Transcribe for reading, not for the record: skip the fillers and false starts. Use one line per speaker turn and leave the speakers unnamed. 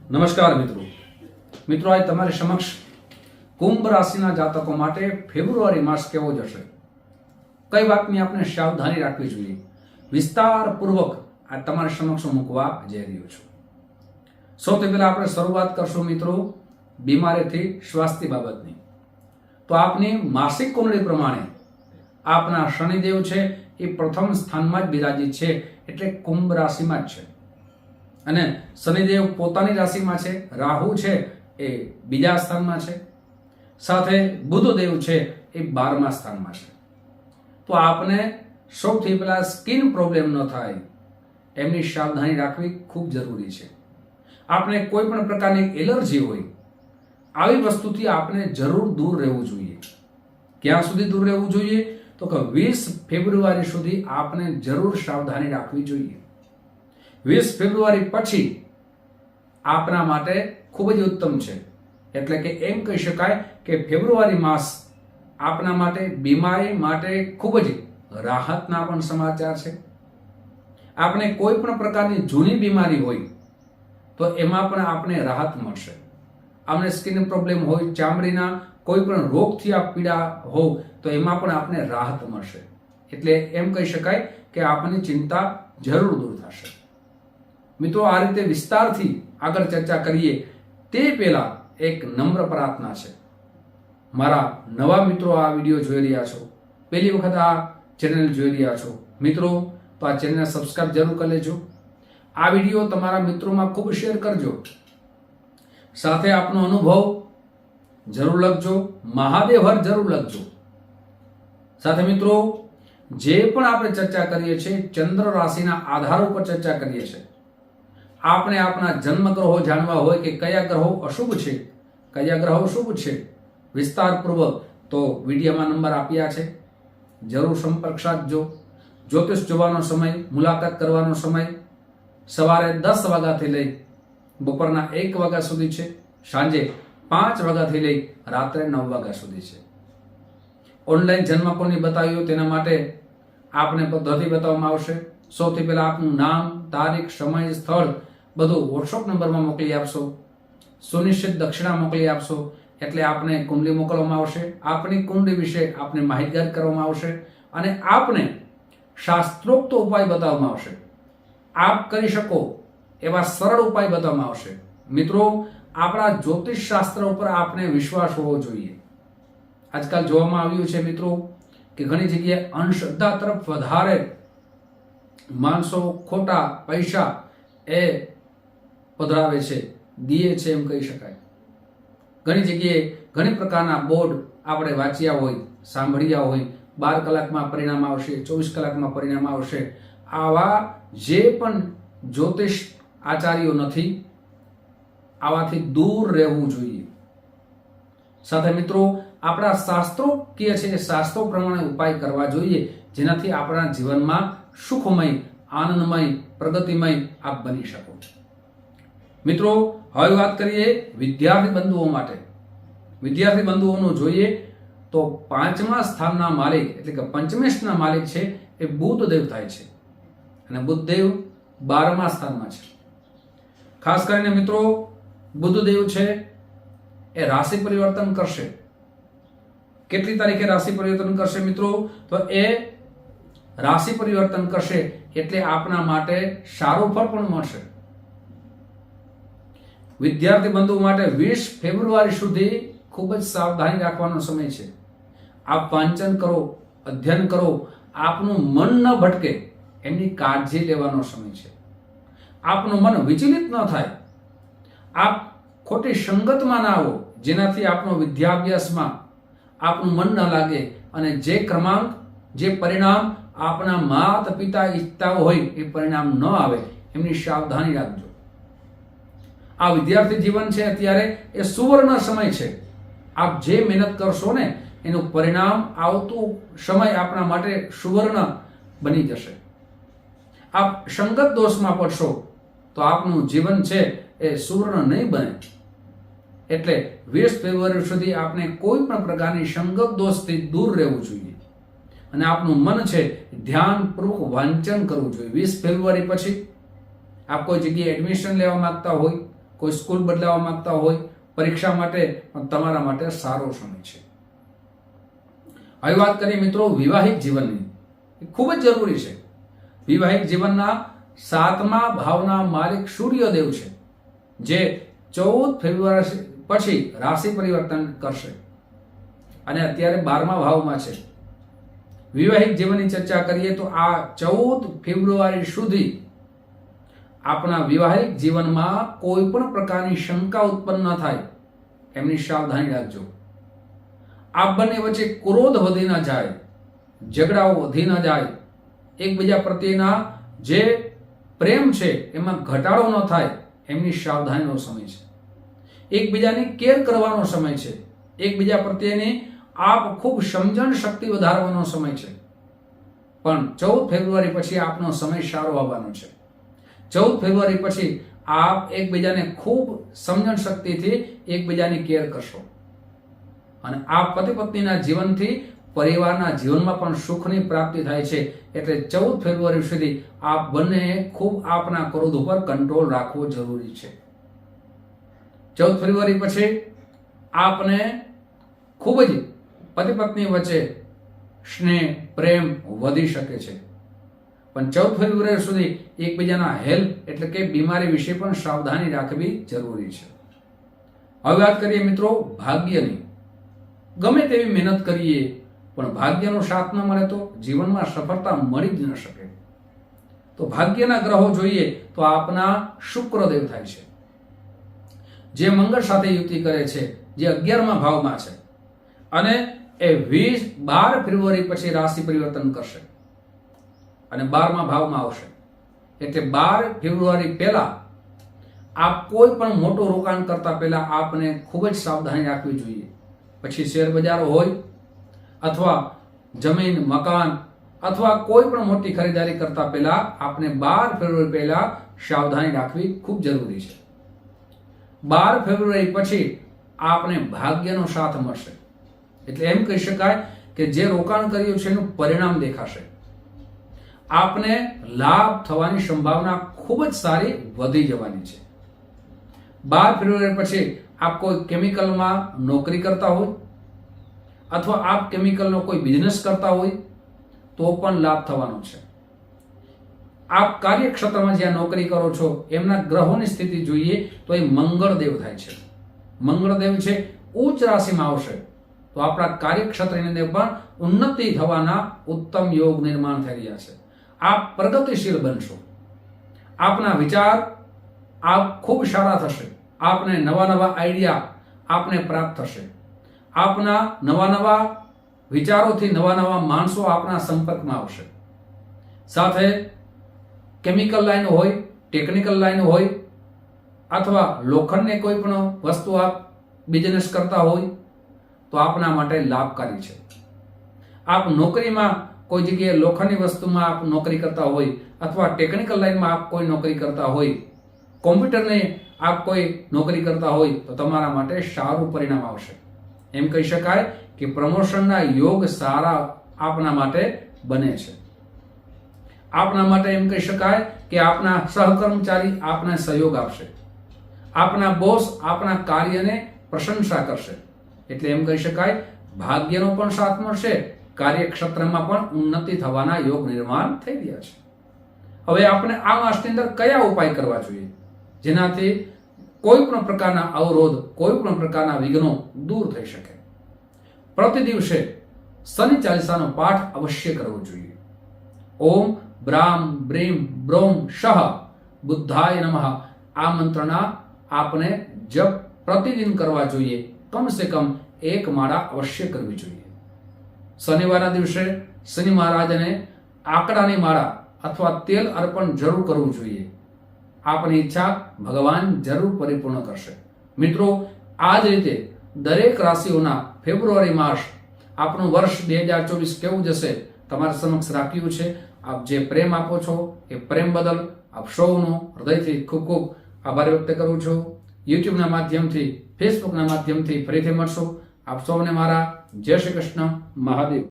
નમસ્કાર મિત્રો. મિત્રો આજ તમારી સમક્ષ કુંભ રાશિના જાતકો માટે ફેબ્રુઆરી માસ કેવો જશે, કઈ વાતની આપણે સાવધાની રાખવી જોઈએ, વિસ્તારપૂર્વક આ તમારી સમક્ષ મૂકવા જઈ રહ્યો છું. સૌથી પહેલા આપણે શરૂઆત કરશું મિત્રો બીમારીથી સ્વાસ્થ્ય બાબતની. તો આપની માસિક કુંડળી પ્રમાણે આપના શનિદેવ છે એ પ્રથમ સ્થાનમાં જ બિરાજિત છે, એટલે કુંભ રાશિમાં જ છે. અને શનિદેવ પોતાની રાશિમાં છે, રાહુ છે એ બીજા સ્થાનમાં છે, સાથે બુધદેવ છે એ 12મા સ્થાનમાં છે. તો આપને સૌથી પહેલા સ્કિન પ્રોબ્લેમ ન થાય એમની સાવધાની રાખવી ખૂબ જરૂરી છે. આપણે કોઈ પણ પ્રકારની એલર્જી હોય, આવી વસ્તુથી આપણે જરૂર દૂર રહેવું જોઈએ. ક્યાં સુધી દૂર રહેવું જોઈએ? તો કે 20 ફેબ્રુઆરી સુધી આપણે જરૂર સાવધાની રાખવી જોઈએ. 20 ફેબ્રુઆરી પછી આપના માટે ખૂબ જ ઉત્તમ છે. એટલે કે એમ કહી શકાય કે ફેબ્રુઆરી માસ આપના માટે બીમારી માટે ખૂબ જ રાહતના પણ સમાચાર છે. આપણે કોઈ પણ પ્રકારની જૂની બીમારી હોય તો એમાં પણ આપણે રાહત મળશે. આપણે સ્કિન પ્રોબ્લેમ હોય, ચામડીના કોઈ પણ રોગથી આપ પીડા હોવ તો એમાં પણ આપણે રાહત મળશે. એટલે એમ કહી શકાય કે આપની ચિંતા જરૂર દૂર થશે. મિત્રો, આ રીતે વિસ્તારથી આગળ ચર્ચા કરીએ તે પહેલા એક નમ્ર પ્રાર્થના છે. મારા નવા મિત્રો આ વિડીયો જોઈ રહ્યા છો, પહેલી વખત આ ચેનલ જોઈ રહ્યા છો મિત્રો, તો આ ચેનલને સબસ્ક્રાઇબ જરૂર કરી લેજો. આ વિડીયો તમારા મિત્રોમાં ખૂબ શેર કરજો. સાથે આપનો અનુભવ જરૂર લખજો, મહાદેવ હર જરૂર લખજો. સાથે મિત્રો, જે પણ આપણે ચર્ચા કરીએ છીએ ચંદ્ર રાશિના આધાર ઉપર ચર્ચા કરીએ છીએ. આપણે આપણા જન્મ ગ્રહો જાણવા હોય કે કયા ગ્રહો અશુભ છે, કયા ગ્રહો શુભ છે, વિસ્તારપૂર્વક તો વિડીયોમાં નંબર આપ્યા છે, જરૂર સંપર્ક સાધજો. જ્યોતિષ જોવાનો સમય, મુલાકાત કરવાનો સમય સવારે 10 વાગ્યાથી લઈ બપોરના 1 વાગ્યા સુધી છે, સાંજે 5 વાગ્યાથી લઈ રાત્રે 9 વાગ્યા સુધી છે. ઓનલાઈન જન્મકુંડળી બતાવ્યું તેના માટે આપને પદ્ધતિ બતાવવામાં આવશે. સૌથી પહેલા આપનું નામ, તારીખ, સમય, સ્થળ બધું વોટ્સઅપ નંબરમાં મોકલી આપશો. સુનિશ્ચિત દક્ષિણા મોકલી આપશો એટલે આપને કુંડળી મોકલવામાં આવશે. આપની કુંડળી વિશે આપને માહિતગાર કરવામાં આવશે અને આપને શાસ્ત્રોક્ત ઉપાય બતાવવામાં આવશે. આપ કરી શકો એવા સરળ ઉપાય બતાવવામાં આવશે. મિત્રો, આપણા જ્યોતિષ શાસ્ત્ર ઉપર આપને વિશ્વાસ હોવો જોઈએ. આજકાલ જોવામાં આવ્યું છે મિત્રો કે ઘણી જગ્યાએ અંધશ્રદ્ધા તરફ વધારે માણસો ખોટા પૈસા એ પધરાવે છે, દીએ છે એમ કહી શકાય. ઘણી જગ્યાએ ઘણી પ્રકારના બોર્ડ આપણે વાંચ્યા હોય, સાંભળ્યા હોય, 12 કલાકમાં પરિણામ આવશે, 24 કલાકમાં પરિણામ આવશે. આવા જે પણ જ્યોતિષ આચાર્યો નથી, આવાથી દૂર રહેવું જોઈએ. સાથે મિત્રો, આપણા શાસ્ત્રો કહે છે એ શાસ્ત્રો પ્રમાણે ઉપાય કરવા જોઈએ, જેનાથી આપણા જીવનમાં સુખમય, આનંદમય, પ્રગતિમય આપ બની શકો. મિત્રો, હવે વાત કરીએ વિદ્યાર્થી બંધુઓ માટે. વિદ્યાર્થી બંધુઓનું જોઈએ તો 5મા સ્થાનના માલિક એટલે કે પંચમેશના માલિક છે એ બુધદેવ થાય છે અને બુધદેવ 12મા સ્થાનમાં છે. ખાસ કરીને મિત્રો, બુધદેવ છે એ રાશિ પરિવર્તન કરશે. કેટલી તારીખે રાશિ પરિવર્તન કરશે મિત્રો? તો એ રાશિ પરિવર્તન કરશે એટલે આપના માટે સારું ફળ પણ મળશે. વિદ્યાર્થી બંધુ માટે 20 ફેબ્રુઆરી સુધી ખૂબ જ સાવધાની રાખવાનો સમય છે. આપ વાંચન કરો, અધ્યયન કરો, આપનું મન ન ભટકે એમની કાળજી લેવાનો સમય છે. આપનું મન વિચલિત ન થાય, આપ ખોટી સંગતમાં ના આવો જેનાથી આપનો વિદ્યાભ્યાસમાં આપનું મન ન લાગે અને જે ક્રમાંક, જે પરિણામ આપના માતા પિતા ઈચ્છતા હોય એ પરિણામ ન આવે એમની સાવધાની રાખજો. આ વિદ્યાર્થી જીવન છે અત્યારે એ સુવર્ણ સમય છે. આપ જે મહેનત કરશો ને એનું પરિણામ આવતું સમય આપણા માટે સુવર્ણ બની જશે. આપ સંગત દોષમાં પડશો તો આપનું જીવન છે એ સુવર્ણ નહીં બને. એટલે 20 ફેબ્રુઆરી સુધી આપણે કોઈ પણ પ્રકારની સંગત દોષથી દૂર રહેવું જોઈએ અને આપનું મન છે ધ્યાનપૂર્વક વાંચન કરવું જોઈએ. 20 ફેબ્રુઆરી પછી આપ કોઈ જગ્યાએ એડમિશન લેવા માંગતા હોય, કોઈ સ્કૂલ બદલાવા માંગતા હોય, પરીક્ષા માટે પણ તમારા માટે સારો સમય છે. હવે વાત કરીએ મિત્રો વિવાહિક જીવનની. ખૂબ જ જરૂરી છે. વિવાહિક જીવનના 7મા ભાવના માલિક સૂર્યદેવ છે, જે 14 ફેબ્રુઆરી પછી રાશિ પરિવર્તન કરશે અને અત્યારે 12મા ભાવમાં છે. વિવાહિક જીવનની ચર્ચા કરીએ તો આ 14 ફેબ્રુઆરી સુધી આપણા વિવાહિક જીવનમાં કોઈ પણ પ્રકારની શંકા ઉત્પન્ન ન થાય એમની સાવધાની રાખજો. આપ બંને વચ્ચે ક્રોધ વધી ન જાય, ઝઘડાઓ વધી ન જાય, એકબીજા પ્રત્યેના જે પ્રેમ છે એમાં ઘટાડો ન થાય એમની સાવધાનીનો સમય છે. એકબીજાની કેર કરવાનો સમય છે. એકબીજા પ્રત્યેની આપ ખૂબ સમજણ શક્તિ વધારવાનો સમય છે. પણ 14 ફેબ્રુઆરી પછી આપનો સમય સારો આવવાનો છે. 14 ફેબ્રુઆરી પછી આપ એકબીજાને ખૂબ સમજણ શક્તિથી એકબીજાની કેર કરશો અને આ પતિ પત્નીના જીવનથી પરિવારના જીવનમાં પણ સુખની પ્રાપ્તિ થાય છે. એટલે 14 ફેબ્રુઆરી સુધી આપ બંનેએ ખૂબ આપના ક્રોધ ઉપર કંટ્રોલ રાખવો જરૂરી છે. 14 ફેબ્રુઆરી પછી આપને ખૂબ જ પતિ પત્ની વચ્ચે સ્નેહ પ્રેમ વધી શકે છે. પણ 14 ફેબ્રુઆરી સુધી એકબીજાના હેલ્થ એટલે કે બીમારી વિશે પણ સાવધાની રાખવી જરૂરી છે. હવે વાત કરીએ મિત્રો ભાગ્યની. ગમે તેવી મહેનત કરીએ પણ ભાગ્યનો સાથ ન મળે તો જીવનમાં સફળતા મળી જ ન શકે. તો ભાગ્યના ગ્રહો જોઈએ તો આપના શુક્રદેવ થાય છે, જે મંગળ સાથે યુતિ કરે છે, જે 11મા ભાવમાં છે અને એ 12 ફેબ્રુઆરી પછી રાશિ પરિવર્તન કરશે અને 12મા ભાવમાં આવશે. એટલે 12 ફેબ્રુઆરી પહેલા આપ કોઈ પણ મોટું રોકાણ કરતા પહેલા આપને ખૂબ જ સાવધાની રાખવી જોઈએ. પછી શેર બજારો હોય અથવા જમીન મકાન અથવા કોઈ પણ મોટી ખરીદારી કરતા પહેલા આપને 12 ફેબ્રુઆરી પહેલા સાવધાની રાખવી ખૂબ જરૂરી છે. 12 ફેબ્રુઆરી પછી આપને ભાગ્યનો સાથ મળશે. એટલે એમ કહી શકાય કે જે રોકાણ કર્યું છે એનું પરિણામ દેખાશે. આપને લાભ થવાની સંભાવના ખૂબ જ સારી વધી જવાની છે. 12 ફેબ્રુઆરી પછી આપ કોઈ કેમિકલમાં નોકરી કરતા હોય અથવા આપ કેમિકલનો કોઈ બિઝનેસ કરતા હોય તો પણ લાભ થવાનો છે. આપ કાર્યક્ષેત્રમાં જ્યાં નોકરી કરો છો એમના ગ્રહોની સ્થિતિ જોઈએ તો એ મંગળદેવ થાય છે. મંગળદેવ છે ઉચ્ચ રાશિમાં આવશે તો આપણા કાર્યક્ષેત્રની અંદર પણ ઉન્નતિ થવાના ઉત્તમ યોગ નિર્માણ થઈ રહ્યા છે. આપ પ્રગતિશીલ બનશો. આપના વિચાર આપ ખૂબ સારા થશે. આપને નવા નવા આઈડિયા આપને પ્રાપ્ત થશે. આપના નવા નવા વિચારોથી નવા નવા માણસો આપના સંપર્કમાં આવશે. સાથે કેમિકલ લાઈન હોય, ટેકનિકલ લાઈન હોય અથવા લોખંડની કોઈ પણ વસ્તુ આપ બિઝનેસ કરતા હોય તો આપના માટે લાભકારી છે. આપ નોકરીમાં કોઈ જગ્યાએ લોખંડની વસ્તુમાં આપ નોકરી કરતા હોય અથવા ટેકનિકલ લાઈનમાં આપ કોઈ નોકરી કરતા હોય, કોમ્પ્યુટરની આપ કોઈ નોકરી કરતા હોય તો તમારા માટે સારું પરિણામ આવશે. એમ કહી શકાય કે પ્રમોશનના યોગ સારા આપના માટે બને છે. આપના માટે એમ કહી શકાય કે આપના સહકર્મચારી આપને સહયોગ આપશે. આપના બોસ આપના કાર્યને પ્રશંસા કરશે. એટલે એમ કહી શકાય ભાગ્યનો પણ સાથ મળશે, કાર્યક્ષેત્રમાં પણ ઉન્નતિ થવાના યોગ નિર્માણ થઈ રહ્યા છે. હવે આપણે આ માસની અંદર કયા ઉપાય કરવા જોઈએ જેનાથી કોઈ પણ પ્રકારના અવરોધ, કોઈ પણ પ્રકારના વિઘ્નો દૂર થઈ શકે? પ્રતિ દિવસે શનિ ચાલીસાનો પાઠ અવશ્ય કરવો જોઈએ. ઓમ બ્રામ બ્રીમ બ્રોમ શહ બુદ્ધાય નમઃ આ મંત્રના આપને જપ પ્રતિદિન કરવા જોઈએ. કમસે કમ 1 માળા અવશ્ય કરવી જોઈએ. શનિવારના દિવસે શનિ મહારાજને આકડાની માળા અથવા તેલ અર્પણ જરૂર કરવું જોઈએ. આપની ઈચ્છા ભગવાન જરૂર પરિપૂર્ણ કરશે. મિત્રો, આ જ રીતે દરેક રાશિઓના ફેબ્રુઆરી માસ આપનું વર્ષ 2024 કેવું જશે તમારા સમક્ષ રાખ્યું છે. આપ જે પ્રેમ આપો છો એ પ્રેમ બદલ આપ સૌનો હૃદયથી ખૂબ ખૂબ આભાર વ્યક્ત કરું છું. યુટ્યુબના માધ્યમથી, ફેસબુકના માધ્યમથી ફરીથી મળશું. આપ સૌને મારા જય શ્રી કૃષ્ણ. મહાદેવ.